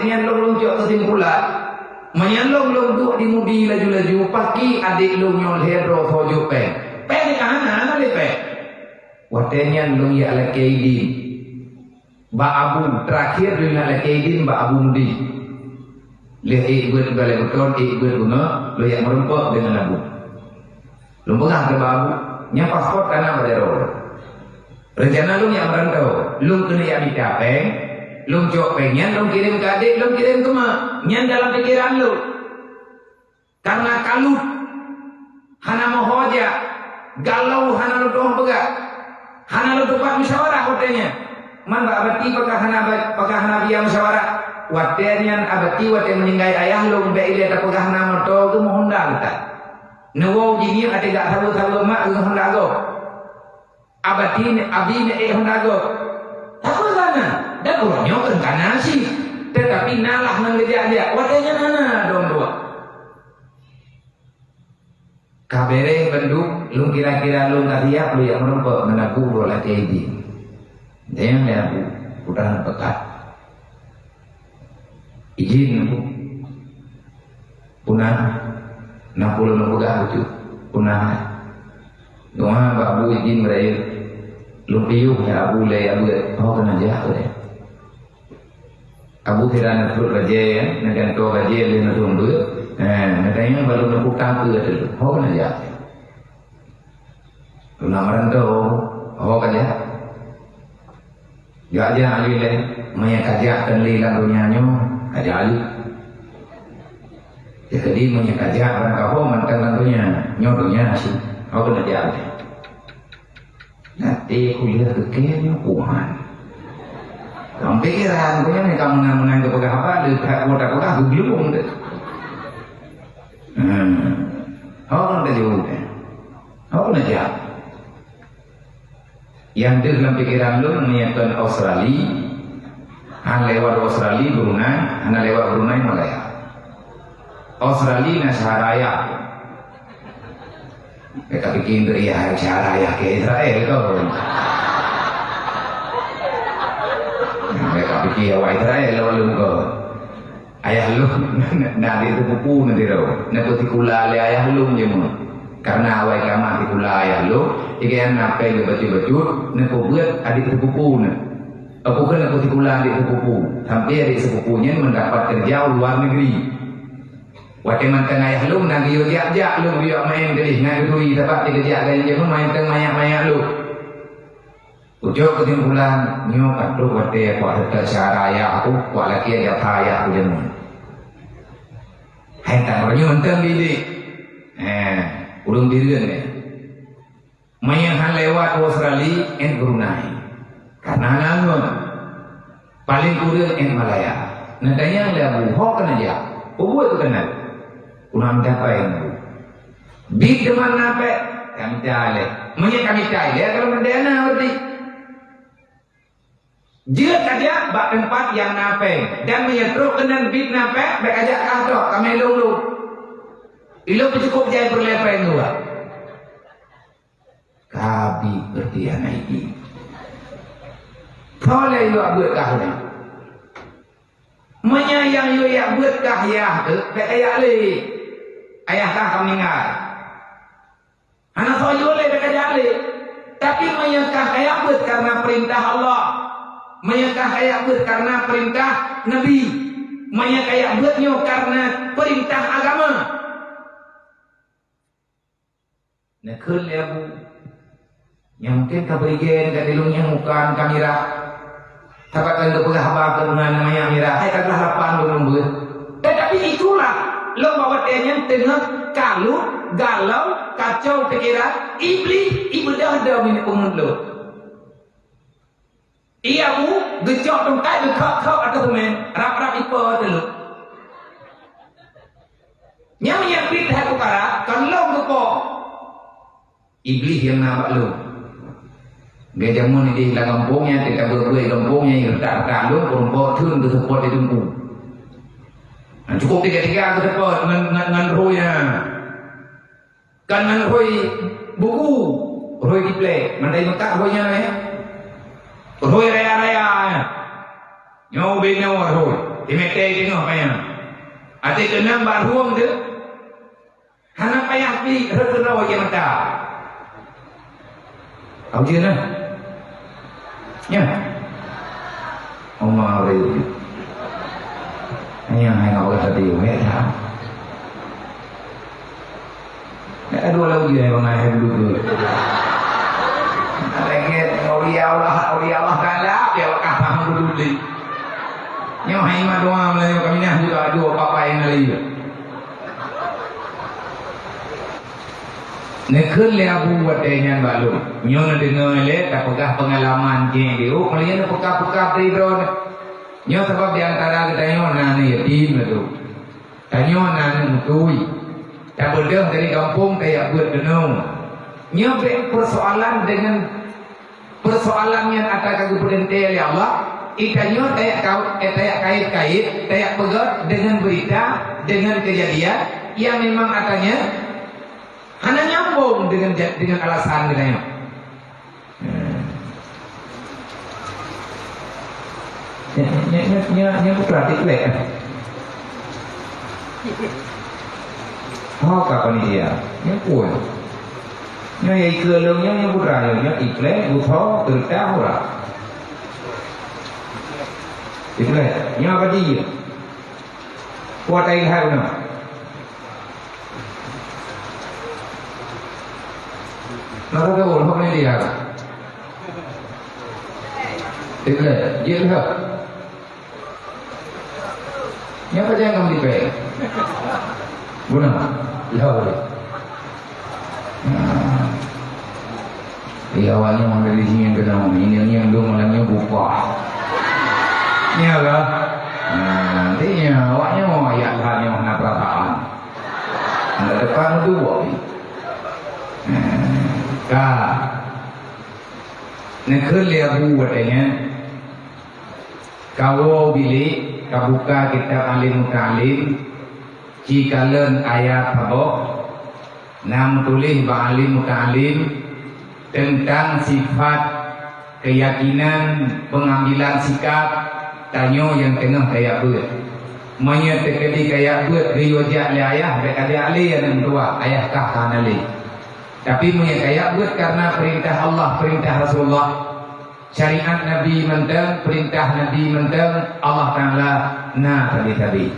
nyan long jok kesimpulan mayan long tu di mudi laju pagi adik long nyol hero thojo pe ni ana le pe watenyan long ya la keidin ba abu terakhir lina la keidin ba abu mudi le ibut bale beton ibut guna lo yang merempok dengan abu lo pegang ke abu nya pasport kana badero rencana lu yang merantau lu kena ya dicapeng lu jok pengen lu kirim ke adik lu kirim ke mak nyan dalam pikiran lu karena kalut hana mohoja galau hana lu doang pegak hana lu tempat musyawarah hotenya man ba abati pakah hana biya musyawarah watenya abati wate meninggai ayah lu be ile ta pakah hana moto tu mohondang ta newo jini ate gak tahu mak lu hondago abadine abine hondago apa sana dan orangnya rencana sih tetapi nalah nang dia watenya nana dong dua kabere benduk lu kira-kira lu tadiak lu yang merempok menaku bola keidi dia yang udah pekat izin punah 60 lembaga itu punah doa babu izin meraih lupiu ya abu le abu kena jah le abu kirana turut raja ya nagan to raja le na tundu naganya baru nak utang ke tu kena jah lamaran to kena jah aja ali le maya kajak kan le lang dunia aja ali jadi maya kajak orang kau mantan lang dunia sih kena jah nanti kuliah kekenya kuhan kamu pikiran punya nih kamu menang ke pegawai apa di kota-kota belum deh orang dah jauh deh orang dah jauh yang di dalam pikiran lu menyiapkan Australia lewat Australia Brunei lewat Brunei Malaya Australia Nasaraya mereka bikin dari Nasaraya ke Israel kau mereka bikin awak Israel lalu kau ayah lu nanti itu pupu nanti tau nanti tikula le ayah lu jemu karena awak kamu tikula ayah lu ikan apa yang baju nanti buat adik sepupu nanti aku kan aku tikula adik sepupu sampai adik sepupunya mendapat kerja luar negeri waktu mantan ayah lu nanti yo jak lu biar main gede ngan dui dapat dikerja gaya je main teng mayak lu ujung kesimpulan nyo kado waktu aku ada cara ayah aku kuat lagi ada ayah aku jemu hai tak bernyo teng bidik ulung dirian ya mayan lewat Australia and Brunei karena nangon paling kurang and Malaya nadanya lebu hok kena dia buat kenal kunam dapai bid deman nape kami cale menya kami cale kalau mendana berarti jika kadia bak tempat yang nape dan menyetruk dengan bid nape baik ajak kahdok kami lulu ilo cukup jaya berlepai dua kabi bertian ini boleh ilo buat kahnya menyayang ilo ya buat kahyah kayak le ayah kah kami ingat anak saya boleh bekerja tapi menyangka kayak buat karena perintah Allah menyangka kayak buat karena perintah Nabi menyangka kayak buatnya karena perintah agama nak kerja bu yang mungkin kaberigen kadilungnya bukan kamera takat kan pegawai dengan namanya kamera hai katalah lapan belum buat tetapi itulah lo bawa tanya tengah kalut galau kacau pikiran iblis ibadah dah minit pengun lo iya bu gejok tongkai gekak atau temen rap ipa dulu yang menyapit hati kara kan lo gepo iblis yang nampak lo gajah mun di kampungnya tidak berbuat kampungnya yang tak lo perempuan turun ke support di tumpu cukup tiga ke depan dengan rohnya kan dengan roh buku roh display mandai mekak rohnya roh raya-raya nyawa bina roh Dimete tengok payah. Ate kena baruang tu. Hana payah pi rekena wajah mata. Kau je lah. Ya. Oma ori. Yang hai ngau tadi we tak. Nak dua lagi yang mengai dulu. Lagi ori Allah kalah dia kahang dulu di. Yang hai ma doa mulai kami nak juga dua apa yang lagi. Nekun le abu watenya balu. Nyo na dengar le tak pegah pengalaman je dia. Oh, kalau yang pekah-pekah dari bro. Nyo sebab di antara kita nyo na ni yatim tu. Tanyo na ni mutui. Tak boleh dari kampung kayak buat denung. Nyo persoalan dengan persoalan yang ada kagak berhenti ya Allah. Ikanyo tayak kait-kait, tayak pegat dengan berita, dengan kejadian yang memang adanya hanya nyambung dengan alasan kita. Nya perhati lek. Oh kapan dia? Nya kuat. Nya ikut longnya nya putra nya ikle buto terta ora. Ikle nya apa dia? Kuat ai hai na. Maka cái ổn không nên đi à? Thế là diễn hợp. Nhớ có trang không đi về. Buồn không? Lâu rồi. Thì awalnya mau dari sini yang kedua ini yang dulu malangnya buka. Iya kan? Nantinya awalnya mau ya hanya mana perasaan. Ada depan dua. Nekun liabu watanya kawo bilik kabuka kitab alim mutalim cikalen ayat habok nam tulis ba'alim mutalim tentang sifat keyakinan pengambilan sikap tanyo yang tengah kayak buat manya terkedi kayak buat riwayat li ayah ada ali yang tua ayah kah kanali. Tapi punya kayak buat karena perintah Allah, perintah Rasulullah, syariat Nabi menteng, perintah Nabi menteng, Allah Ta'ala na tadi.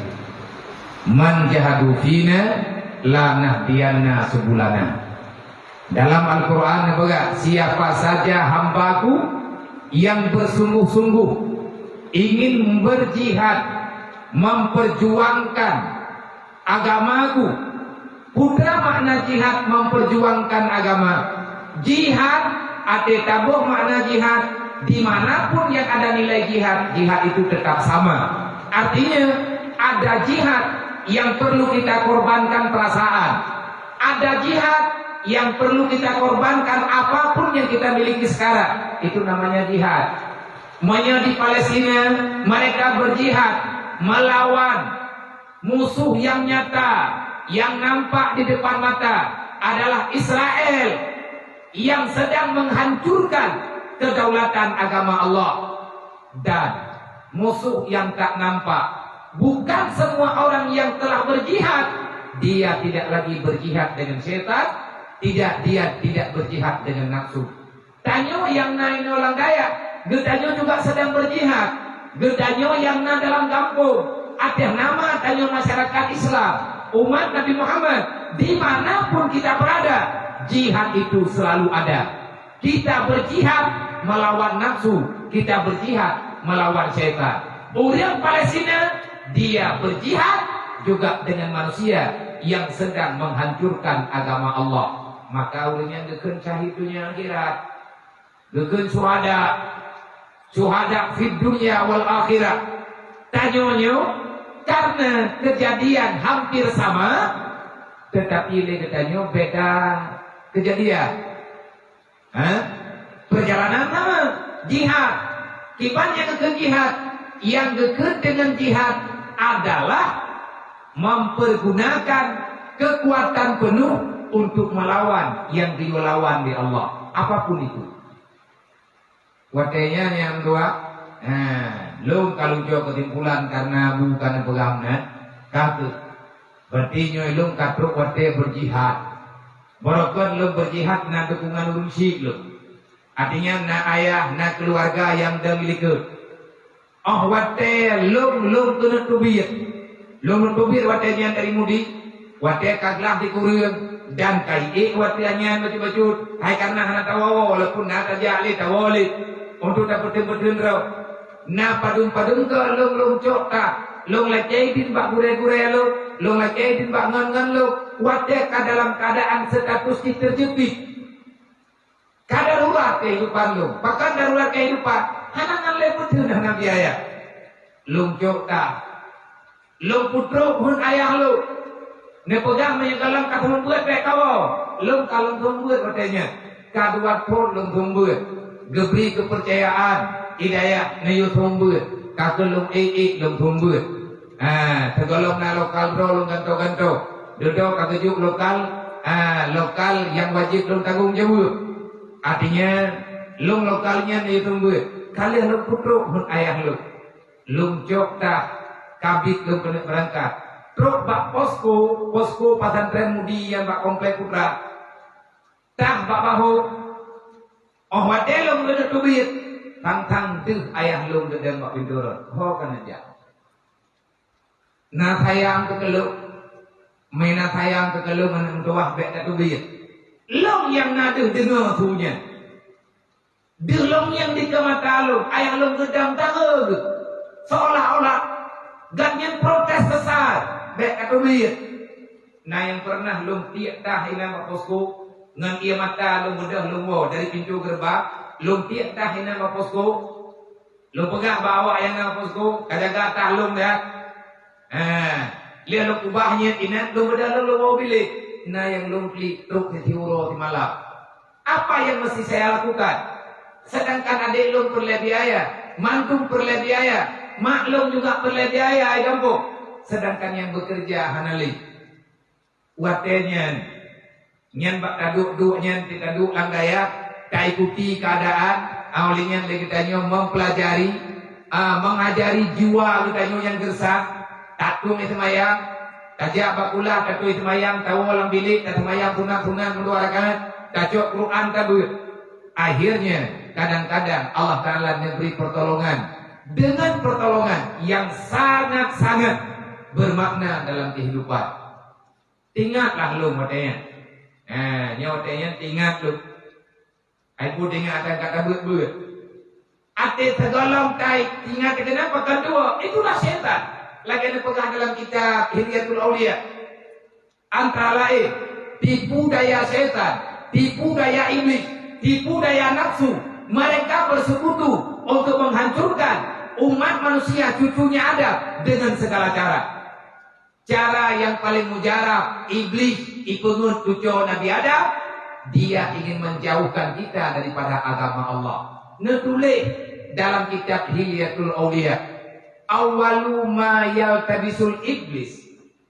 Man jahadu fina la nahdiyanna subulana. Dalam Al-Quran apa? Siapa saja hambaku yang bersungguh-sungguh ingin berjihad, memperjuangkan agamaku. Bukan makna jihad memperjuangkan agama. Jihad ate tabuh makna jihad dimanapun yang ada nilai jihad, jihad itu tetap sama. Artinya ada jihad yang perlu kita korbankan perasaan. Ada jihad yang perlu kita korbankan apapun yang kita miliki sekarang. Itu namanya jihad. Makanya di Palestina mereka berjihad melawan musuh yang nyata. Yang nampak di depan mata adalah Israel yang sedang menghancurkan kedaulatan agama Allah. Dan musuh yang tak nampak, bukan semua orang yang telah berjihad, dia tidak lagi berjihad dengan setan, dia tidak berjihad dengan nafsu. Tanyo yang naik orang kaya, gedanyo juga sedang berjihad. Gedanyo yang na dalam kampung, ada nama tanyo masyarakat Islam. Umat Nabi Muhammad, dimanapun kita berada, jihad itu selalu ada. Kita berjihad melawan nafsu, kita berjihad melawan syaitan. Orang Palestina, dia berjihad juga dengan manusia yang sedang menghancurkan agama Allah. Maka orangnya gekun syahidnya akhirat, gekun syuhada fid dunya wal akhirat. Tanyonyo karena kejadian hampir sama, tetapi katanya beda kejadian. Perjalanan sama, jihad. Kibannya ke jihad, yang dekat dengan jihad adalah mempergunakan kekuatan penuh untuk melawan yang dilawan di Allah, apapun itu. Watenya yang dua, Lung kalau jo ketimpulan karena bukan pegamna, kata berarti nyoy lung katruk wate berjihad. Borokon lung berjihad na dukungan urusik lung. Artinya na ayah, na keluarga yang dah milik. Oh wate lung kena tubir. Lung tubir wate nyan dari mudi, wate kaglah di kurung dan kai wate nyan baju-baju. Hai karena hana tawawo walaupun na tajali tawali untuk dapat betul rau. Na padung-padung ke lung cok tak. Long lacai din bak gure-gure lo, long lacai din bak ngan-ngan lo, wate ka dalam keadaan status terjepit. Kadarurat kehidupan lo, bahkan darurat kehidupan, hanangan leput dengan biaya. Long cok tak, long putro pun ayah lo, ne pegang menyegalang kata membuat baik kau, long kalung membuat katanya, kaduat pun long membuat, geberi kepercayaan. Hidayah na yut membuat kakelung lung membuat tergolong na lokal bro lung ganto-ganto duduk kakejuk lokal lokal yang wajib lung tanggung jawab artinya lung lokalnya na yut membuat kalian lung putro mun ayah lung cok dah kabit lung kena berangkat truk bak posko pesantren mudi yang bak komplek putra tah bak bahu oh wate lung kena tubit tang tu ayah lung gedeng bak pinturun ho kan aja na sayang ke keluk mena sayang ke keluk menang tuah bek tak tubit lung yang nadu dengar tunya lung yang di mata lung ayah lung gedang tahu seolah-olah ganyan protes besar bek tak tubit nah yang pernah lung tiak dah ina bak posko ngan ia mata lung gedang lung wo dari pintu gerbang lung tiak dah hina ma posko lung pegang bawa yang na posko kajaga tah lung dah lihat lung ubahnya ina lung bedalang lung bawa bilik nah yang lung klik truk di tiuro di malam apa yang mesti saya lakukan sedangkan adik lung perlu biaya mantu perlu biaya mak lung juga perlu biaya ai kampung sedangkan yang bekerja hanali watenya nyan bak kaduk nyan tidak duk langgaya tak ikuti keadaan awalnya kita mempelajari mengajari jiwa kita yang gersang tatung itu mayang tajak bakulah tatung itu mayang tahu orang bilik tatung mayang punang-punang mengeluarkan tajok Quran kabur akhirnya kadang-kadang Allah Ta'ala memberi pertolongan dengan pertolongan yang sangat-sangat bermakna dalam kehidupan ingatlah lu matanya nyawatnya ingat lu aku dengar akan kata ber-ber. Ate tergolong kai ingat kenapa kedua itulah setan. Lagi ada pegang dalam kitab Hilyatul Aulia. Antara lain tipu daya setan, tipu daya iblis, tipu daya nafsu. Mereka bersekutu untuk menghancurkan umat manusia cucunya Adam dengan segala cara. Cara yang paling mujarab iblis ipungut cucu Nabi Adam. Dia ingin menjauhkan kita daripada agama Allah. Nutulis dalam kitab Hilyatul Aulia. Awalu ma yaltabisul iblis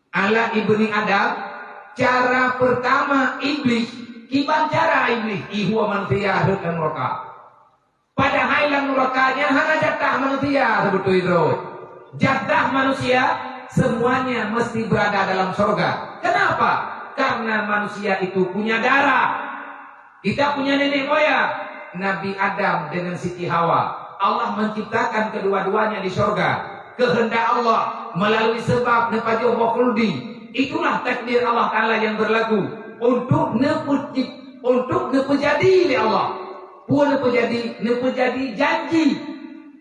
ala ibni Adam. Cara pertama iblis, kiban cara iblis ihwa manusia dan neraka. Pada hailan nerakanya hanya jatah manusia sebetul itu. Jatah manusia semuanya mesti berada dalam surga. Kenapa? Karena manusia itu punya darah. Kita punya nenek moyang. Nabi Adam dengan Siti Hawa. Allah menciptakan kedua-duanya di surga. Kehendak Allah melalui sebab nepajo bokuldi. Itulah takdir Allah Ta'ala yang berlaku. Untuk nepejadi oleh Allah. Pun nepejadi janji.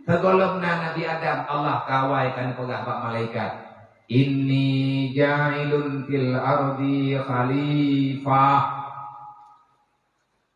Tergolongna Nabi Adam Allah kawaikan pegah pak malaikat. Inni ja'ilun fil ardi khalifah.